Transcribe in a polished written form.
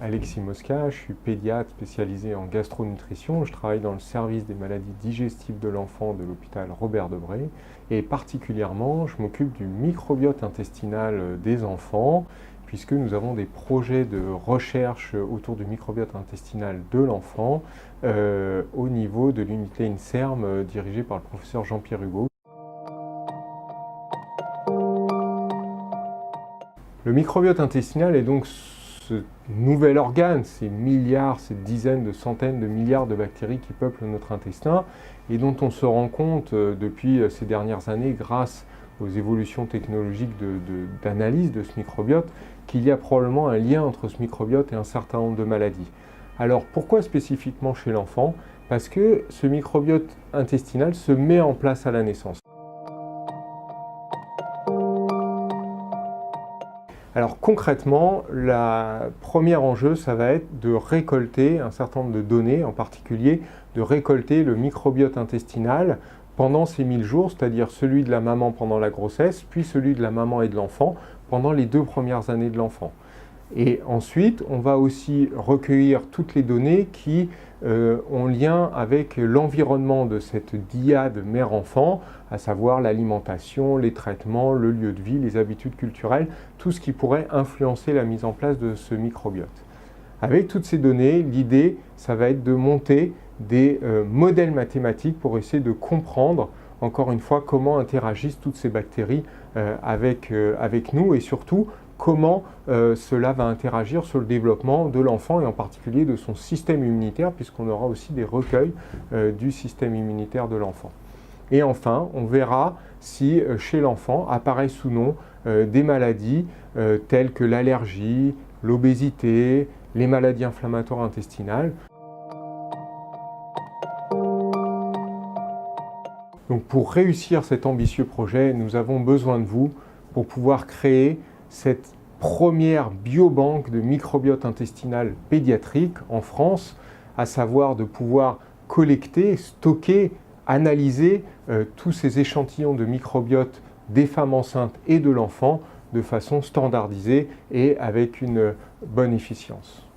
Alexis Mosca, je suis pédiatre spécialisé en gastronutrition. Je travaille dans le service des maladies digestives de l'enfant de l'hôpital Robert Debré. Et particulièrement, je m'occupe du microbiote intestinal des enfants, puisque nous avons des projets de recherche autour du microbiote intestinal de l'enfant au niveau de l'unité INSERM dirigée par le professeur Jean-Pierre Hugo. Le microbiote intestinal est donc ce nouvel organe, ces milliards, ces dizaines de centaines de milliards de bactéries qui peuplent notre intestin et dont on se rend compte depuis ces dernières années grâce aux évolutions technologiques d'analyse de ce microbiote qu'il y a probablement un lien entre ce microbiote et un certain nombre de maladies. Alors pourquoi spécifiquement chez l'enfant? Parce que ce microbiote intestinal se met en place à la naissance. Alors concrètement, le premier enjeu, ça va être de récolter un certain nombre de données, en particulier de récolter le microbiote intestinal pendant ces 1000 jours, c'est-à-dire celui de la maman pendant la grossesse, puis celui de la maman et de l'enfant pendant les 2 premières années de l'enfant. Et ensuite, on va aussi recueillir toutes les données qui ont lien avec l'environnement de cette dyade mère-enfant, à savoir l'alimentation, les traitements, le lieu de vie, les habitudes culturelles, tout ce qui pourrait influencer la mise en place de ce microbiote. Avec toutes ces données, l'idée, ça va être de monter des modèles mathématiques pour essayer de comprendre, encore une fois, comment interagissent toutes ces bactéries avec nous et surtout, comment cela va interagir sur le développement de l'enfant et en particulier de son système immunitaire, puisqu'on aura aussi des recueils du système immunitaire de l'enfant. Et enfin, on verra si chez l'enfant apparaissent ou non des maladies telles que l'allergie, l'obésité, les maladies inflammatoires intestinales. Donc pour réussir cet ambitieux projet, nous avons besoin de vous pour pouvoir créer cette première biobanque de microbiote intestinal pédiatrique en France, à savoir de pouvoir collecter, stocker, analyser tous ces échantillons de microbiote des femmes enceintes et de l'enfant de façon standardisée et avec une bonne efficience.